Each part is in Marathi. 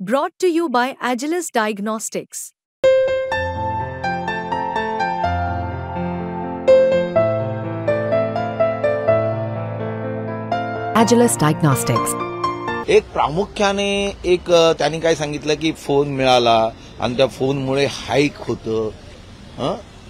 Brought to you by Agilus Diagnostics. Agilus Diagnostics. एक प्रामुख्याने त्यांनी काय सांगितलं की फोन मिळाला आणि त्या फोनमुळे हाईक होतं.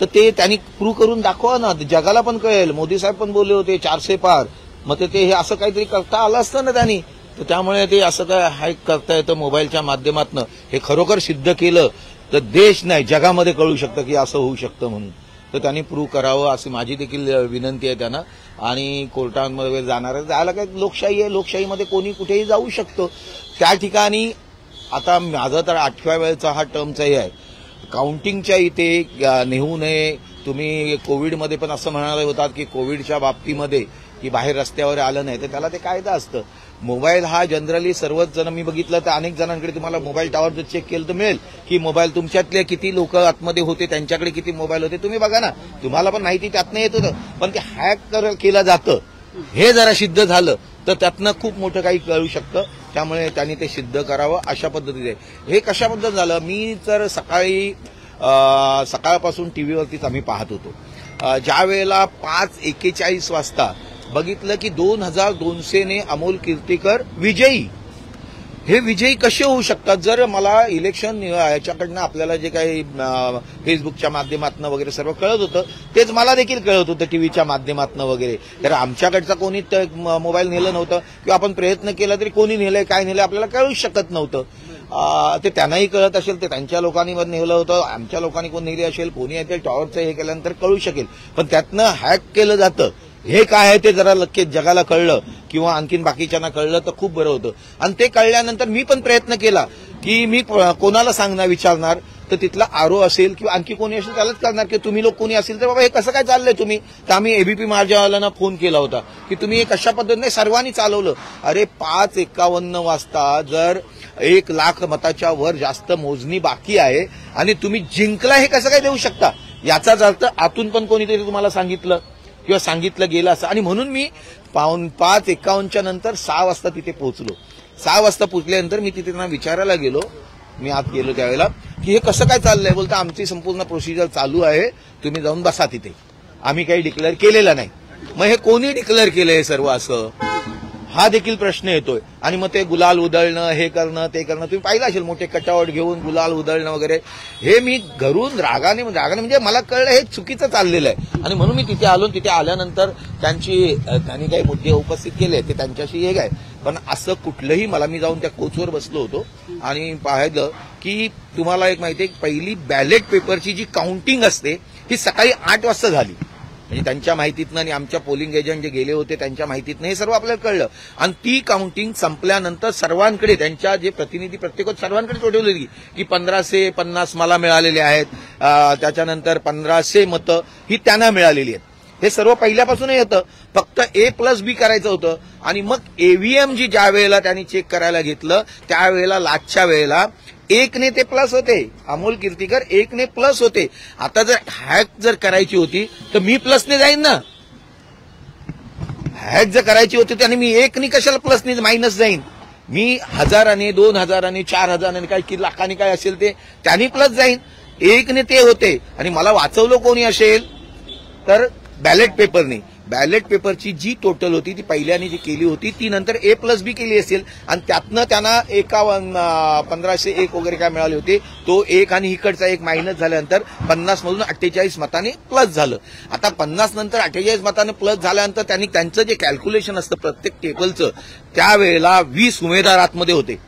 तर ते त्यांनी प्रूव्ह करून दाखवा ना, जगाला पण कळेल. मोदी साहेब पण बोलले होते 400 पार. मग ते हे असं काहीतरी करता आलं असतं ना त्यांनी. तर त्यामुळे ते असं काय हाईक करता येतं मोबाईलच्या माध्यमातून हे खरोखर सिद्ध केलं तर देश नाही जगामध्ये कळू शकतं की असं होऊ शकतं म्हणून. तर त्यांनी प्रूव्ह करावं अशी माझी देखील विनंती आहे त्यांना. आणि कोर्टांमध्ये जाणार आहे, जायला काय लोकशाही आहे, लोकशाहीमध्ये कोणी कुठेही जाऊ शकतो. त्या ठिकाणी आता माझं तर 8व्या वेळेचा हा टर्मचा हे आहे. काउंटिंगच्या इथे नेऊ नये. तुम्ही कोविडमध्ये पण असं म्हणाले होतात की कोविडच्या बाबतीमध्ये की बाहेर रस्त्यावर आलं नाही तर त्याला ते कायदा असतं. मोबाईल हा जनरली सर्वच जण मी बघितलं तर अनेक जणांकडे तुम्हाला मोबाईल टॉवर जर चेक केलं तर मिळेल की मोबाईल तुमच्यातले किती लोक आतमध्ये होते, त्यांच्याकडे किती मोबाईल होते तुम्ही बघा ना. तुम्हाला पण माहिती त्यातनं येत होतं. पण ते हॅक केलं जातं हे जरा सिद्ध झालं तर त्यातनं खूप मोठं काही कळू शकतं. त्यामुळे त्यांनी ते सिद्ध करावं अशा पद्धतीने. हे कशा पद्धत झालं, मी तर सकाळपासून टीव्हीवरतीच आम्ही पाहत होतो. ज्या वेळेला 5:41 वाजता बघितलं की 2200 ने अमोल कीर्तीकर विजयी. हे विजयी कसे होऊ शकतात? जर मला इलेक्शन याच्याकडनं आपल्याला जे काही फेसबुकच्या माध्यमातून वगैरे सर्व कळत होतं तेच मला देखील कळत होतं टीव्हीच्या माध्यमातून वगैरे. तर आमच्याकडचा कोणी मोबाईल नेलं नव्हतं किंवा आपण प्रयत्न केला तरी कोणी नेलंय काय नेलंय आपल्याला कळूच शकत नव्हतं. ते त्यांनाही कळत असेल, ते त्यांच्या लोकांनी नेलं होतं, आमच्या लोकांनी कोण नेली असेल, कोणी आहे ते टॉवरचं हे केल्यानंतर कळू शकेल. पण त्यातनं हॅक केलं जातं हे काय आहे ते जरा नक्कीच जगाला कळलं किंवा आणखीन बाकीच्यांना कळलं तर खूप बरं होतं. आणि ते कळल्यानंतर मी पण प्रयत्न केला की मी कोणाला सांगणार विचारणार तर तिथला आरो असेल किंवा आणखी कोणी असेल त्यालाच करणार की तुम्ही लोक कोणी असेल तर बाबा हे कसं काय चाललंय तुम्ही. तर आम्ही एबीपी माझ्यावाल्यांना फोन केला होता की तुम्ही हे कशा पद्धतीने सर्वांनी चालवलं. अरे 5:51 वाजता जर 1 लाख मताच्या वर जास्त मोजणी बाकी आहे आणि तुम्ही जिंकला हे कसं काय देऊ शकता. याचाच अर्थ आतून पण कोणीतरी तुम्हाला सांगितलं किंवा सांगितलं गेलं असं. आणि म्हणून मी 5:51 नंतर 6 वाजता तिथे पोहोचलो. 6 वाजता पोहोचल्यानंतर मी तिथे त्यांना विचारायला गेलो. मी आत गेलो त्यावेळेला की हे कसं काय चाललंय. बोलता आमची संपूर्ण प्रोसिजर चालू आहे, तुम्ही जाऊन बसा तिथे, आम्ही काही डिक्लेअर केलेलं नाही. मग हे कोणी डिक्लेअर केलं हे सर्व असं हा देखील प्रश्न येतोय. आणि मग ते गुलाल उधळणं हे करणं ते करणं तुम्ही पाहिलं असेल, मोठे कटआउट घेऊन गुलाल उधळणं वगैरे. हे मी घरून रागाने म्हणजे मला कळलं हे चुकीचं चाललेलं आहे. आणि म्हणून मी तिथे आलो. तिथे आल्यानंतर त्यांनी काही मुद्दे उपस्थित केले ते त्यांच्याशी एक आहे. पण असं कुठलंही मी जाऊन त्या कोचवर बसलो होतो आणि पाहिलं की तुम्हाला एक माहिती आहे, पहिली बॅलेट पेपरची जी काउंटिंग असते ही सकाळी 8 वाजता झाली. म्हणजे त्यांच्या माहितीतनं आणि आमच्या पोलिंग एजंट जे गेले होते त्यांच्या माहितीतनं हे सर्व आपल्याला कळलं. आणि ती काउंटिंग संपल्यानंतर सर्वांकडे त्यांच्या जे प्रतिनिधी प्रत्येक सर्वांकडे पाठवली होती की 1550 मला मिळालेले आहेत, त्याच्यानंतर 1500 मतं ही त्यांना मिळालेली आहेत. हे सर्व पहिल्यापासूनही होतं, फक्त A+B करायचं होतं. आणि मग ईव्हीएम जी ज्या वेळेला त्यांनी चेक करायला घेतलं त्यावेळेला लास्टच्या वेळेला 1 ने ते प्लस होते, अमोल कीर्तीकर 1 ने प्लस होते. आता जर हॅक जर करायची होती तर मी प्लसने जाईन ना. हॅक जर करायची होती तर मी 1 ने कशाला प्लसने मायनस जाईन. मी 1000ने 2000ने 4000ने काय की लाखाने काय असेल ते त्यांनी प्लस जाईन. 1 ने ते होते. आणि मला वाचवलं कोणी असेल तर बॅलेट पेपरने. बॅलेट पेपरची जी टोटल होती ती पहिल्याने जी केली होती ती नंतर A+B केली असेल आणि त्यातनं त्यांना 1501 वगैरे काय मिळाले होते. तो 1 आणि इकडचा 1 मायनस झाल्यानंतर 50 मधून 48 मताने प्लस झालं. आता 50 नंतर 48 मताने प्लस झाल्यानंतर त्यांनी त्यांचं जे कॅल्क्युलेशन असतं प्रत्येक टेबलचं त्यावेळेला 20 उमेदवार आतमध्ये होते.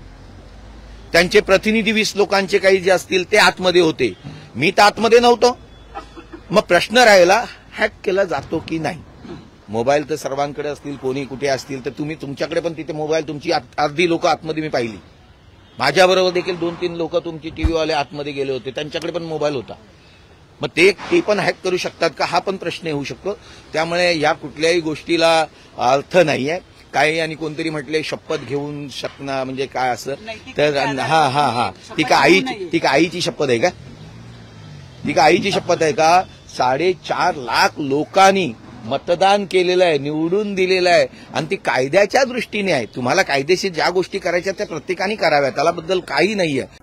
त्यांचे प्रतिनिधी 20 लोकांचे काही जे असतील ते आतमध्ये होते. मी तर आतमध्ये नव्हतो. मग प्रश्न राहिला हॅक केला जातो की नाही. मोबाईल तर सर्वांकडे असतील, कोणी कुठे असतील तर तुमच्याकडे पण तिथे मोबाईल तुमची अर्धी लोक आतमध्ये मी पाहिली. माझ्याबरोबर देखील 2-3 लोक तुमची टीव्हीवाले आतमध्ये गेले होते, त्यांच्याकडे पण मोबाईल होता. मग ते पण हॅक करू शकतात का हा पण प्रश्न येऊ शकतो. त्यामुळे या कुठल्याही गोष्टीला अर्थ नाहीये. काही आणि कोणतरी म्हटले शपथ घेऊन शकणं म्हणजे काय असं तर हा ती का आईची शपथ आहे का. ती का आईची शपथ आहे का. 4.5 लाख लोकांनी मतदान केलेलं आहे, निवडून दिलेलं आहे आणि ती कायद्याच्या दृष्टीने आहे. तुम्हाला कायदेशीर ज्या गोष्टी करायच्या त्या प्रत्येकाने कराव्या, त्याबद्दल काही नाहीये.